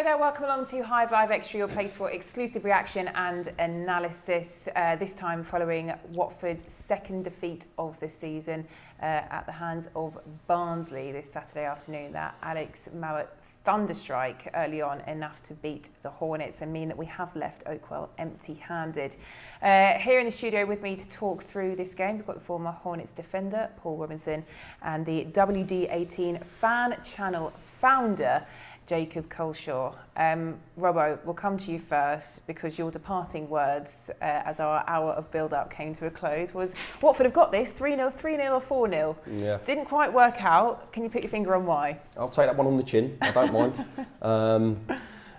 Hello there, welcome along to Hive Live Extra, your place for exclusive reaction and analysis, this time following Watford's second defeat of the season at the hands of Barnsley this Saturday afternoon. That Alex Mowatt thunderstrike early on, enough to beat the Hornets and mean that we have left Oakwell empty-handed. Here in the studio with me to talk through this game, we've got the former Hornets defender, Paul Robinson, and the WD18 fan channel founder, Jacob Coleshaw. Robbo, we'll come to you first because your departing words as our hour of build-up came to a close was Watford have got this, 3-0, 3-0 or 4-0. Yeah. Didn't quite work out. Can you put your finger on why? I'll take that one on the chin, I don't mind.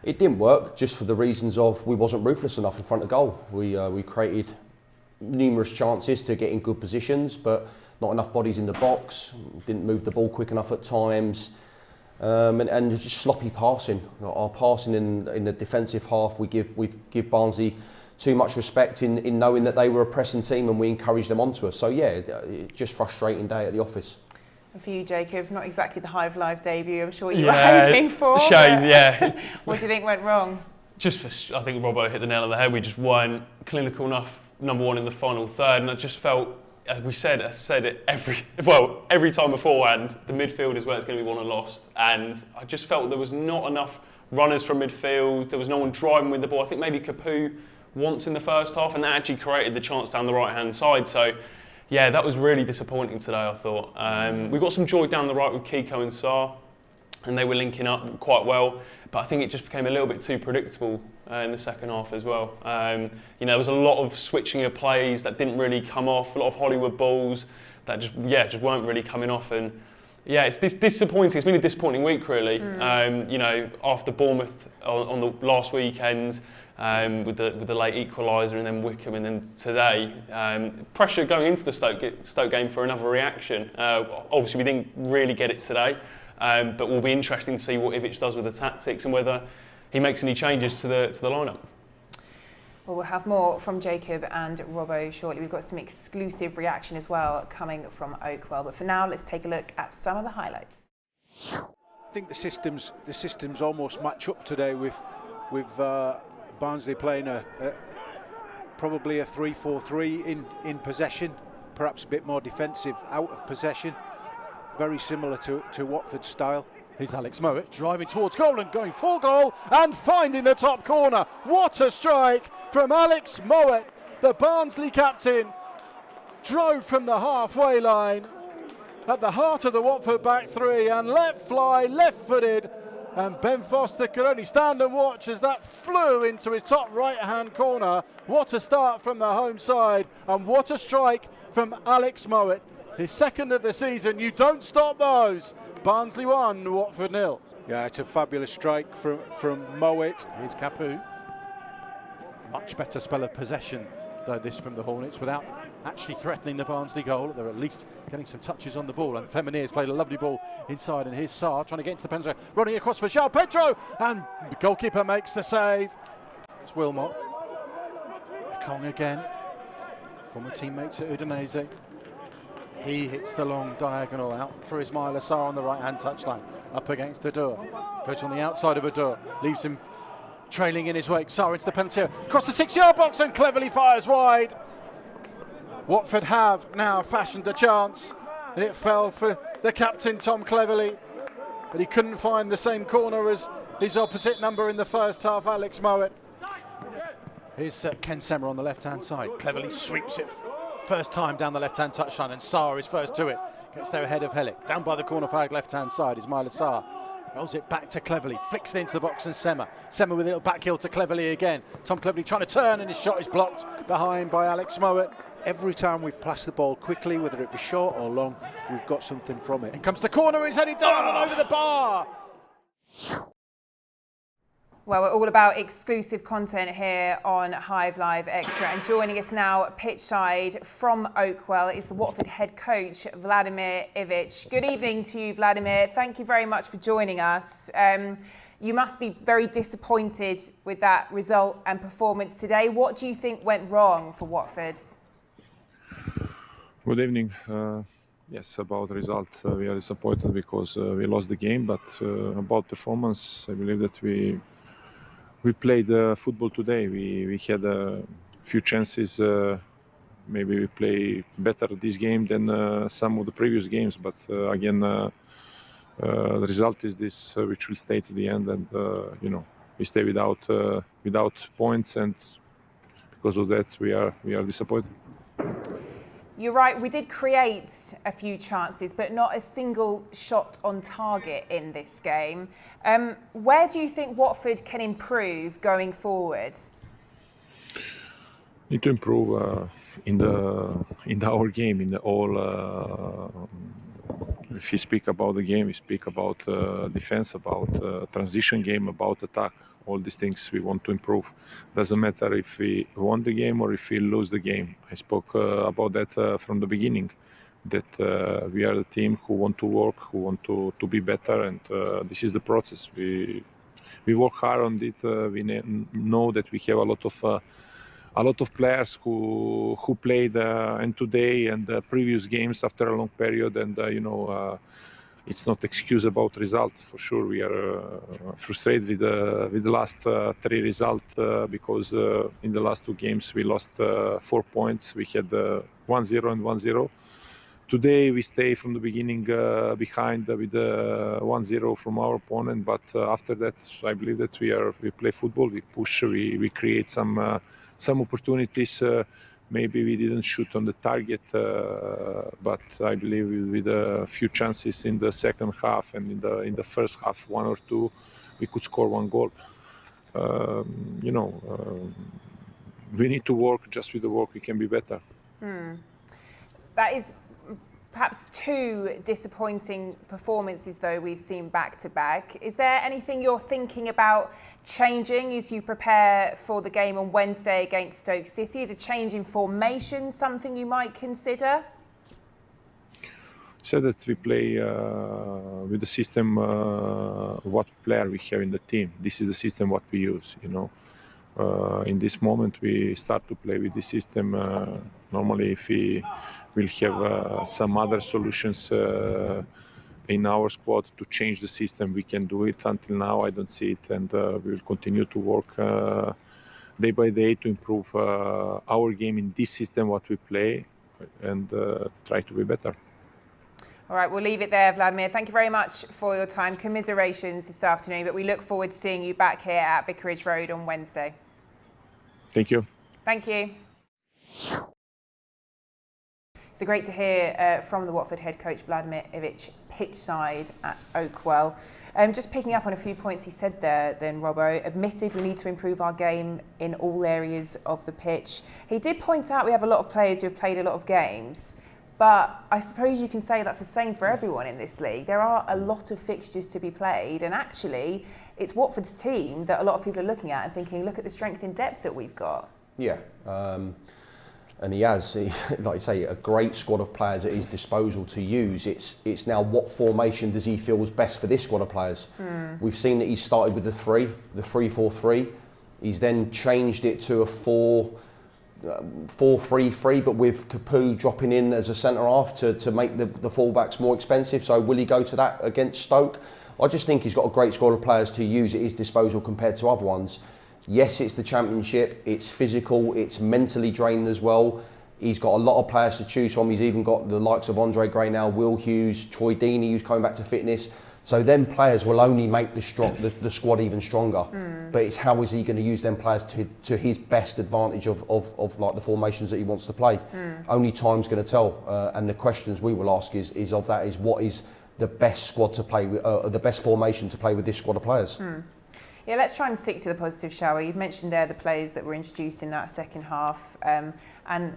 It didn't work just for the reasons of we wasn't ruthless enough in front of goal. We created numerous chances to get in good positions, but not enough bodies in the box, didn't move the ball quick enough at times. And just sloppy passing. Our passing in the defensive half, we give Barnsley too much respect in knowing that they were a pressing team and we encouraged them onto us. So yeah, just frustrating day at the office. And for you, Jacob, not exactly the Hive Live debut I'm sure you were hoping for. Shame, yeah. What do you think went wrong? I think Robbo hit the nail on the head. We just weren't clinical enough, number one in the final third, and I just felt, as we said, I said it every time beforehand, the midfield is where it's going to be won or lost. And I just felt there was not enough runners from midfield. There was no one driving with the ball. I think maybe Capoue once in the first half, and that actually created the chance down the right-hand side. So, yeah, that was really disappointing today, I thought. We got some joy down the right with Kiko and Sarr, and they were linking up quite well. But I think it just became a little bit too predictable in the second half as well. There was a lot of switching of plays that didn't really come off, a lot of Hollywood balls that just weren't really coming off. And yeah, it's disappointing. It's been a disappointing week, really. After Bournemouth on the last weekend with the late equaliser and then Wickham and then today, pressure going into the Stoke game for another reaction. Obviously, we didn't really get it today. But will be interesting to see what Ivic does with the tactics and whether he makes any changes to the lineup. Well, we'll have more from Jacob and Robbo shortly. We've got some exclusive reaction as well coming from Oakwell. But for now, let's take a look at some of the highlights. I think the systems almost match up today with Barnsley playing probably a 3-4-3 in possession, perhaps a bit more defensive out of possession. Very similar to Watford's style. Here's Alex Mowatt driving towards goal and going for goal and finding the top corner. What a strike from Alex Mowatt. The Barnsley captain drove from the halfway line at the heart of the Watford back three and let fly, left-footed. And Ben Foster could only stand and watch as that flew into his top right-hand corner. What a start from the home side and what a strike from Alex Mowatt. His second of the season. You don't stop those. Barnsley 1, Watford 0. Yeah, it's a fabulous strike from Mowatt. Here's Capoue. Much better spell of possession, though, this from the Hornets, without actually threatening the Barnsley goal. They're at least getting some touches on the ball. And Feminier's played a lovely ball inside, and here's Sarr trying to get into the penalty, running across for João Pedro, and the goalkeeper makes the save. It's Wilmot. Ekong again. Former teammates at Udinese. He hits the long diagonal out for Ismaila Sarr on the right-hand touchline, up against Adur. Goes on the outside of Adur, leaves him trailing in his wake. Sarr into the penalty area, across the 6-yard box and cleverly fires wide. Watford have now fashioned a chance, and it fell for the captain, Tom Cleverley. But he couldn't find the same corner as his opposite number in the first half, Alex Mowatt. Here's Ken Semmer on the left-hand side. Cleverly sweeps it first time down the left-hand touchline, and Sarr is first to it. Gets there ahead of Helik. Down by the corner flag left-hand side is Ismaila Sarr. Rolls it back to Cleverley. Flicks it into the box and Semmer. Semmer with a little back heel to Cleverley again. Tom Cleverley trying to turn and his shot is blocked behind by Alex Mowatt. Every time we've passed the ball quickly, whether it be short or long, we've got something from it. In comes the corner, he's headed down and over the bar. Well, we're all about exclusive content here on Hive Live Extra, and joining us now pitch side from Oakwell is the Watford head coach, Vladimir Ivic. Good evening to you, Vladimir. Thank you very much for joining us. You must be very disappointed with that result and performance today. What do you think went wrong for Watford? Good evening. Yes, about the result, we are disappointed because we lost the game. But about performance, I believe that we played football today. We had a few chances. Maybe we play better this game than some of the previous games. But again, the result is this, which will stay to the end, and we stay without points, and because of that, we are disappointed. You're right, we did create a few chances, but not a single shot on target in this game. Where do you think Watford can improve going forward? Need to improve in our game, in the all. If you speak about the game, we speak about defense, about transition game, about attack. All these things we want to improve. Doesn't matter if we won the game or if we lose the game. I spoke about that from the beginning, that we are the team who want to work, who want to be better, and this is the process. We work hard on it. We know that we have a lot of players who played and today and the previous games after a long period, and it's not excuse about result. For sure, we are frustrated with the last 3 results because in the last 2 games we lost 4 points. We had 1-0 and 1-0. Today we stay from the beginning behind with 1-0 from our opponent, but after that I believe that we play football, we push, we create some opportunities. Maybe we didn't shoot on the target, but I believe with a few chances in the second half and in the first half, 1 or 2, we could score 1 goal. We need to work. Just with the work, we can be better. That is perhaps 2 disappointing performances, though, we've seen back to back. Is there anything you're thinking about changing as you prepare for the game on Wednesday against Stoke City? Is a change in formation something you might consider? So that we play with the system, what player we have in the team. This is the system what we use, in this moment we start to play with this system. Normally if we will have some other solutions in our squad to change the system, we can do it. Until now I don't see it, and we will continue to work day by day to improve our game in this system what we play, and try to be better. All right, we'll leave it there, Vladimir. Thank you very much for your time. Commiserations this afternoon, but we look forward to seeing you back here at Vicarage Road on Wednesday. Thank you. Thank you. So great to hear from the Watford head coach Vladimir Ivic pitchside at Oakwell. Just picking up on a few points he said there then, Robbo, admitted we need to improve our game in all areas of the pitch. He did point out we have a lot of players who have played a lot of games, but I suppose you can say that's the same for everyone in this league. There are a lot of fixtures to be played, and actually it's Watford's team that a lot of people are looking at and thinking, look at the strength in depth that we've got. Yeah. And he has, like you say, a great squad of players at his disposal to use. It's now what formation does he feel is best for this squad of players? We've seen that he started with the 3-4-3. He's then changed it to a 4-3-3, but with Capoue dropping in as a centre half to make the fullbacks more expensive. So will he go to that against Stoke? I just think he's got a great squad of players to use at his disposal compared to other ones. Yes, it's the Championship, it's physical, it's mentally draining as well. He's got a lot of players to choose from. He's even got the likes of Andre Gray now, Will Hughes, Troy Deeney, who's coming back to fitness. So then players will only make the squad even stronger. But it's how is he going to use them players to his best advantage of like the formations that he wants to play. Only time's going to tell. And the questions we will ask is what is the best squad to play with, the best formation to play with this squad of players. Yeah, let's try and stick to the positive, shall we? You've mentioned there the players that were introduced in that second half and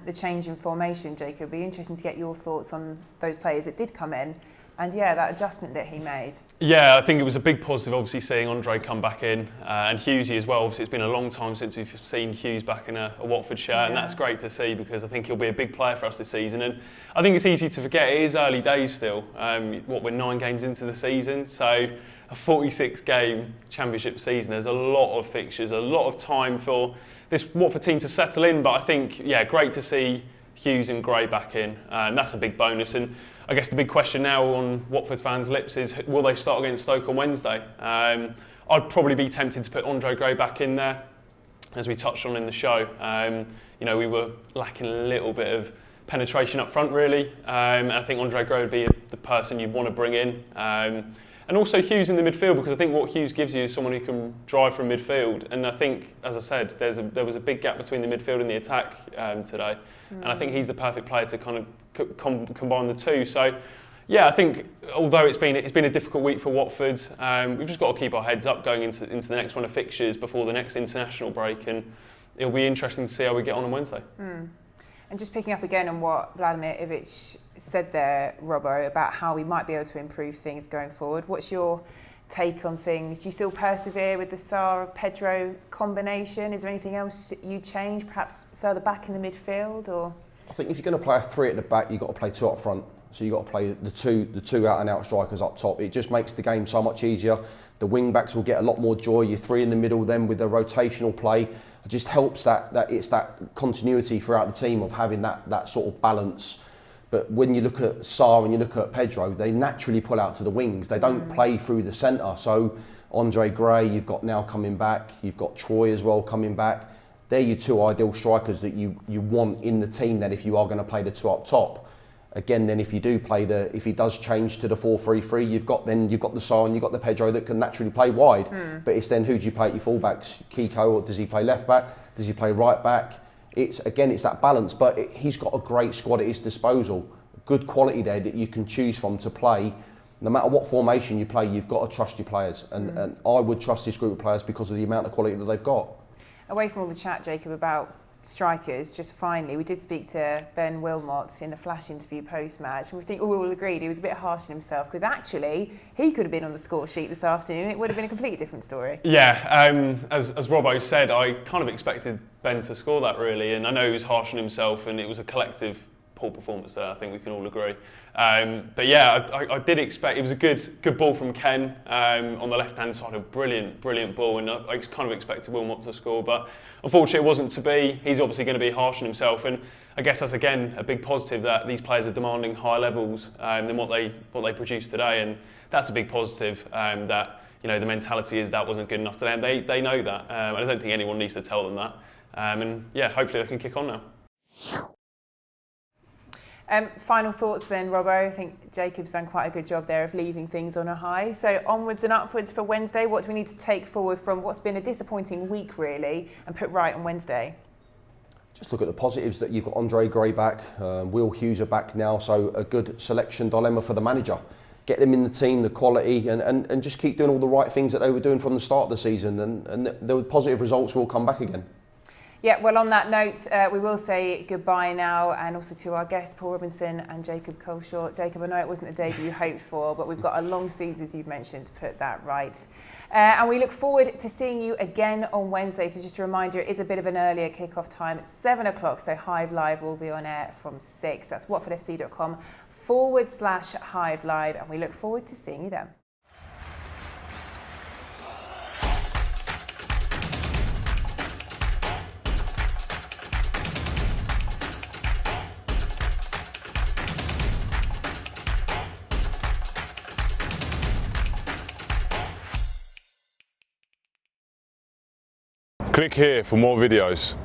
the change in formation, Jacob. It'd be interesting to get your thoughts on those players that did come in and, yeah, that adjustment that he made. Yeah, I think it was a big positive, obviously, seeing Andre come back in and Hughesy as well. Obviously, it's been a long time since we've seen Hughes back in a Watford shirt, and that's great to see because I think he'll be a big player for us this season. And I think it's easy to forget it is early days still. We're 9 games into the season, so a 46-game Championship season. There's a lot of fixtures, a lot of time for this Watford team to settle in. But I think, great to see Hughes and Gray back in. And that's a big bonus. And I guess the big question now on Watford fans' lips is, will they start against Stoke on Wednesday? I'd probably be tempted to put Andre Gray back in there, as we touched on in the show. You know, we were lacking a little bit of penetration up front, really. And I think Andre Gray would be the person you'd want to bring in. And also Hughes in the midfield, because I think what Hughes gives you is someone who can drive from midfield. And I think, as I said, there was a big gap between the midfield and the attack today. And I think he's the perfect player to kind of combine the two. So, yeah, I think although it's been a difficult week for Watford, we've just got to keep our heads up going into the next run of fixtures before the next international break, and it'll be interesting to see how we get on Wednesday. And just picking up again on what Vladimir Ivic said there, Robbo, about how we might be able to improve things going forward. What's your take on things? Do you still persevere with the Sarr-Pedro combination? Is there anything else you change, perhaps further back in the midfield? Or I think if you're going to play a 3 at the back, you've got to play 2 up front. So you've got to play the two out and out strikers up top. It just makes the game so much easier. The wing backs will get a lot more joy. Your 3 in the middle then with the rotational play. It just helps that it's that continuity throughout the team of having that sort of balance. But when you look at Sarr and you look at Pedro, they naturally pull out to the wings. They don't play through the centre. So Andre Gray, you've got now coming back. You've got Troy as well coming back. They're your 2 ideal strikers that you want in the team then if you are going to play the 2 up top. Again, then if you do play if he does change to the 4-3-3, you've got the Sarr and you've got the Pedro that can naturally play wide. But it's then who do you play at your fullbacks? Kiko, or does he play left back? Does he play right back? It's that balance. But he's got a great squad at his disposal, good quality there that you can choose from to play. No matter what formation you play, you've got to trust your players, and I would trust this group of players because of the amount of quality that they've got. Away from all the chat, Jacob, about strikers, just finally, we did speak to Ben Wilmot in a flash interview post-match, and we all agreed he was a bit harsh on himself because actually he could have been on the score sheet this afternoon. It would have been a completely different story. Yeah, as Robbo said, I kind of expected Ben to score that really, and I know he was harsh on himself, and it was a collective poor performance there. I think we can all agree. But yeah, I did expect it was a good ball from Ken on the left-hand side, a brilliant ball, and I kind of expected Wilmot to score, but unfortunately it wasn't to be. He's obviously going to be harsh on himself, and I guess that's again a big positive that these players are demanding higher levels than what they produced today, and that's a big positive. That the mentality is that wasn't good enough today, and they know that. I don't think anyone needs to tell them that, and yeah, hopefully they can kick on now. Final thoughts then, Robbo. I think Jacob's done quite a good job there of leaving things on a high. So onwards and upwards for Wednesday. What do we need to take forward from what's been a disappointing week, really, and put right on Wednesday? Just look at the positives that you've got Andre Gray back, Will Hughes are back now, so a good selection dilemma for the manager. Get them in the team, the quality, and just keep doing all the right things that they were doing from the start of the season, and the positive results will come back again. Yeah, well, on that note, we will say goodbye now, and also to our guests, Paul Robinson and Jacob Coleshort. Jacob, I know it wasn't the debut you hoped for, but we've got a long season, as you've mentioned, to put that right. And we look forward to seeing you again on Wednesday. So just a reminder, it is a bit of an earlier kick-off time at 7 o'clock, so Hive Live will be on air from 6. That's watfordfc.com/Hive Live, and we look forward to seeing you then. Click here for more videos.